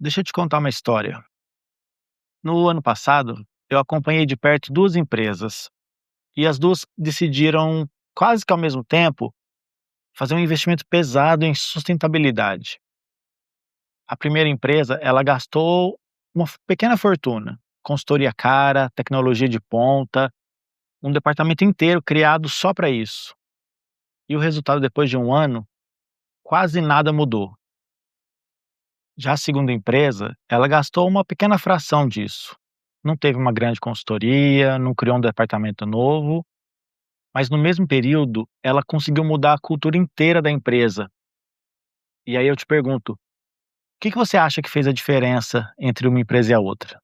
Deixa eu te contar uma história. No ano passado, eu acompanhei de perto duas empresas e as duas decidiram, quase que ao mesmo tempo, fazer um investimento pesado em sustentabilidade. A primeira empresa, ela gastou uma pequena fortuna, consultoria cara, tecnologia de ponta, um departamento inteiro criado só para isso. E o resultado, depois de um ano, quase nada mudou. Já a segunda empresa, ela gastou uma pequena fração disso. Não teve uma grande consultoria, não criou um departamento novo, mas no mesmo período ela conseguiu mudar a cultura inteira da empresa. E aí eu te pergunto, o que você acha que fez a diferença entre uma empresa e a outra?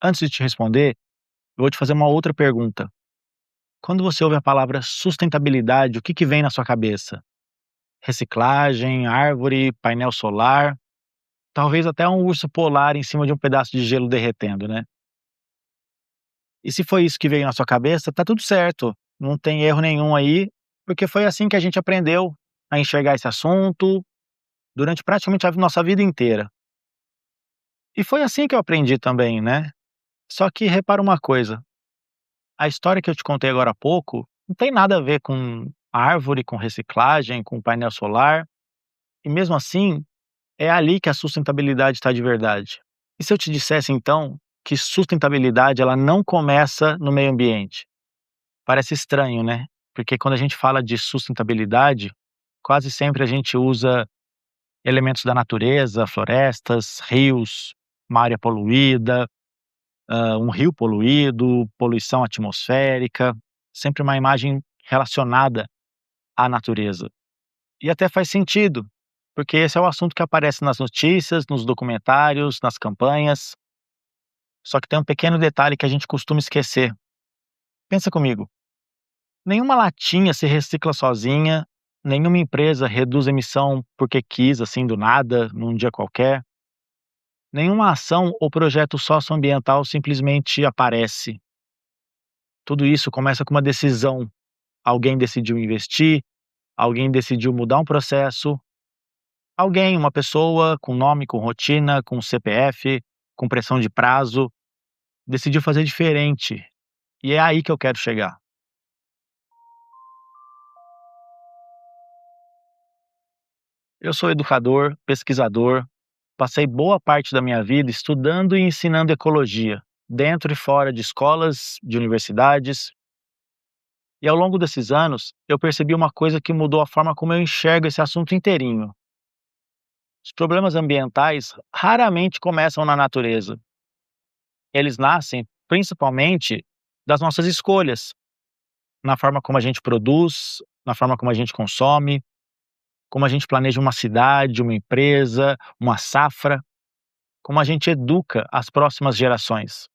Antes de te responder, eu vou te fazer uma outra pergunta. Quando você ouve a palavra sustentabilidade, o que vem na sua cabeça? Reciclagem, árvore, painel solar, talvez até um urso polar em cima de um pedaço de gelo derretendo, né? E se foi isso que veio na sua cabeça, tá tudo certo, não tem erro nenhum aí, porque foi assim que a gente aprendeu a enxergar esse assunto durante praticamente a nossa vida inteira. E foi assim que eu aprendi também, né. Só que repara uma coisa, a história que eu te contei agora há pouco, não tem nada a ver com árvore, com reciclagem, com painel solar, e mesmo assim, é ali que a sustentabilidade está de verdade. E se eu te dissesse então, que sustentabilidade ela não começa no meio ambiente? Parece estranho, né, porque quando a gente fala de sustentabilidade, quase sempre a gente usa elementos da natureza, florestas, rios, uma área poluída, um rio poluído, poluição atmosférica, sempre uma imagem relacionada à natureza. E até faz sentido, porque esse é o assunto que aparece nas notícias, nos documentários, nas campanhas. Só que tem um pequeno detalhe que a gente costuma esquecer. Pensa comigo. Nenhuma latinha se recicla sozinha, nenhuma empresa reduz emissão porque quis, assim, do nada, num dia qualquer. Nenhuma ação ou projeto socioambiental simplesmente aparece. Tudo isso começa com uma decisão. Alguém decidiu investir, alguém decidiu mudar um processo, alguém, uma pessoa com nome, com rotina, com CPF, com pressão de prazo, decidiu fazer diferente. E é aí que eu quero chegar. Eu sou educador, pesquisador. Passei boa parte da minha vida estudando e ensinando ecologia, dentro e fora de escolas, de universidades. E ao longo desses anos, eu percebi uma coisa que mudou a forma como eu enxergo esse assunto inteirinho. Os problemas ambientais raramente começam na natureza. Eles nascem principalmente das nossas escolhas, na forma como a gente produz, na forma como a gente consome, como a gente planeja uma cidade, uma empresa, uma safra, como a gente educa as próximas gerações.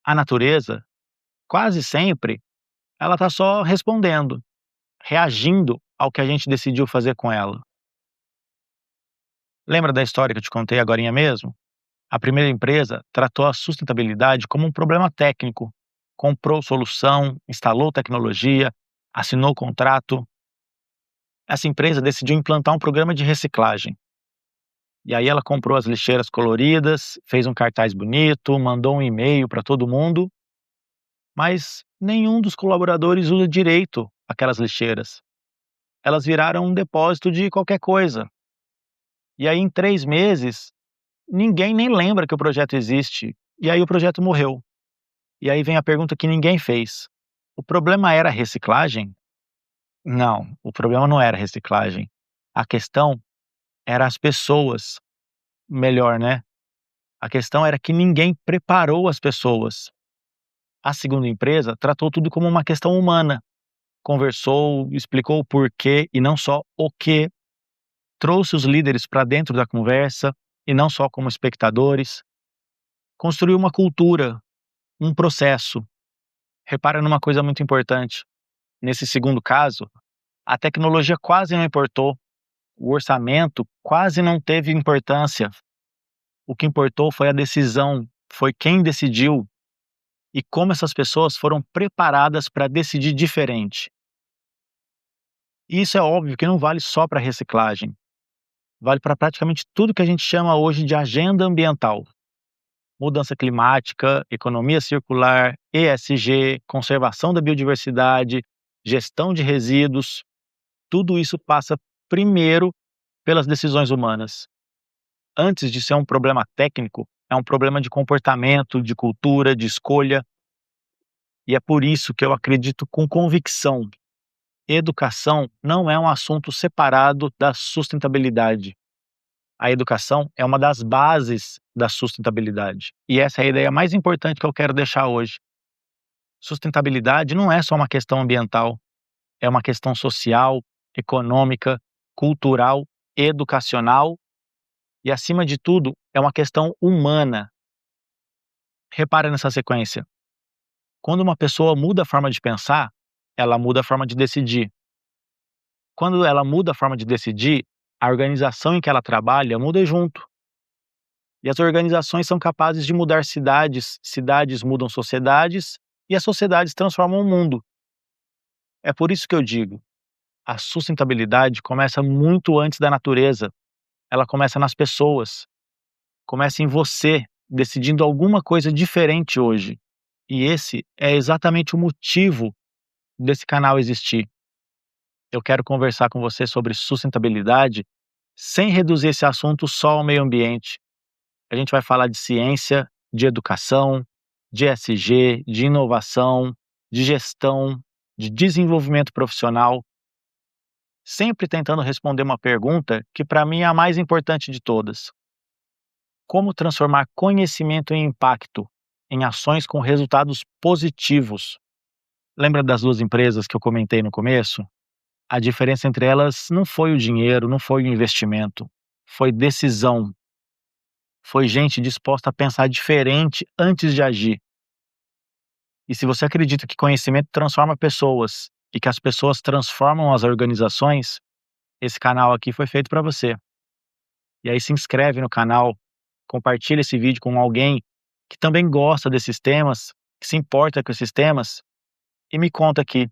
A natureza, quase sempre, ela está só respondendo, reagindo ao que a gente decidiu fazer com ela. Lembra da história que eu te contei agorinha mesmo? A primeira empresa tratou a sustentabilidade como um problema técnico, comprou solução, instalou tecnologia, assinou contrato. Essa empresa decidiu implantar um programa de reciclagem. E aí ela comprou as lixeiras coloridas, fez um cartaz bonito, mandou um e-mail para todo mundo, mas nenhum dos colaboradores usa direito aquelas lixeiras. Elas viraram um depósito de qualquer coisa. E aí, em 3 meses, ninguém nem lembra que o projeto existe. E aí o projeto morreu. E aí vem a pergunta que ninguém fez: o problema era a reciclagem? Não, o problema não era a reciclagem. A questão era as pessoas. Melhor, né? A questão era que ninguém preparou as pessoas. A segunda empresa tratou tudo como uma questão humana. Conversou, explicou o porquê e não só o que, trouxe os líderes para dentro da conversa e não só como espectadores, construiu uma cultura, um processo. Repara numa coisa muito importante. Nesse segundo caso, a tecnologia quase não importou, o orçamento quase não teve importância. O que importou foi a decisão, foi quem decidiu e como essas pessoas foram preparadas para decidir diferente. E isso é óbvio que não vale só para reciclagem. vale para praticamente tudo que a gente chama hoje de agenda ambiental. Mudança climática, economia circular, ESG, conservação da biodiversidade, gestão de resíduos, tudo isso passa primeiro pelas decisões humanas. Antes de ser um problema técnico, é um problema de comportamento, de cultura, de escolha, e é por isso que eu acredito com convicção: educação não é um assunto separado da sustentabilidade. A educação é uma das bases da sustentabilidade. E essa é a ideia mais importante que eu quero deixar hoje. Sustentabilidade não é só uma questão ambiental, é uma questão social, econômica, cultural, educacional e, acima de tudo, é uma questão humana. Repara nessa sequência. Quando uma pessoa muda a forma de pensar, ela muda a forma de decidir. Quando ela muda a forma de decidir, a organização em que ela trabalha muda junto. E as organizações são capazes de mudar cidades, cidades mudam sociedades e as sociedades transformam o mundo. É por isso que eu digo, a sustentabilidade começa muito antes da natureza. Ela começa nas pessoas, começa em você, decidindo alguma coisa diferente hoje. E esse é exatamente o motivo desse canal existir. Eu quero conversar com você sobre sustentabilidade sem reduzir esse assunto só ao meio ambiente. A gente vai falar de ciência, de educação, de ESG, de inovação, de gestão, de desenvolvimento profissional, sempre tentando responder uma pergunta que para mim é a mais importante de todas: como transformar conhecimento em impacto em ações com resultados positivos? Lembra das duas empresas que eu comentei no começo? A diferença entre elas não foi o dinheiro, não foi o investimento, foi decisão, foi gente disposta a pensar diferente antes de agir. E se você acredita que conhecimento transforma pessoas e que as pessoas transformam as organizações, esse canal aqui foi feito para você. E aí se inscreve no canal, compartilha esse vídeo com alguém que também gosta desses temas, que se importa com esses temas, e me conta aqui,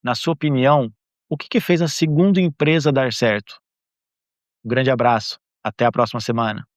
na sua opinião, o que fez a segunda empresa dar certo? Um grande abraço, até a próxima semana.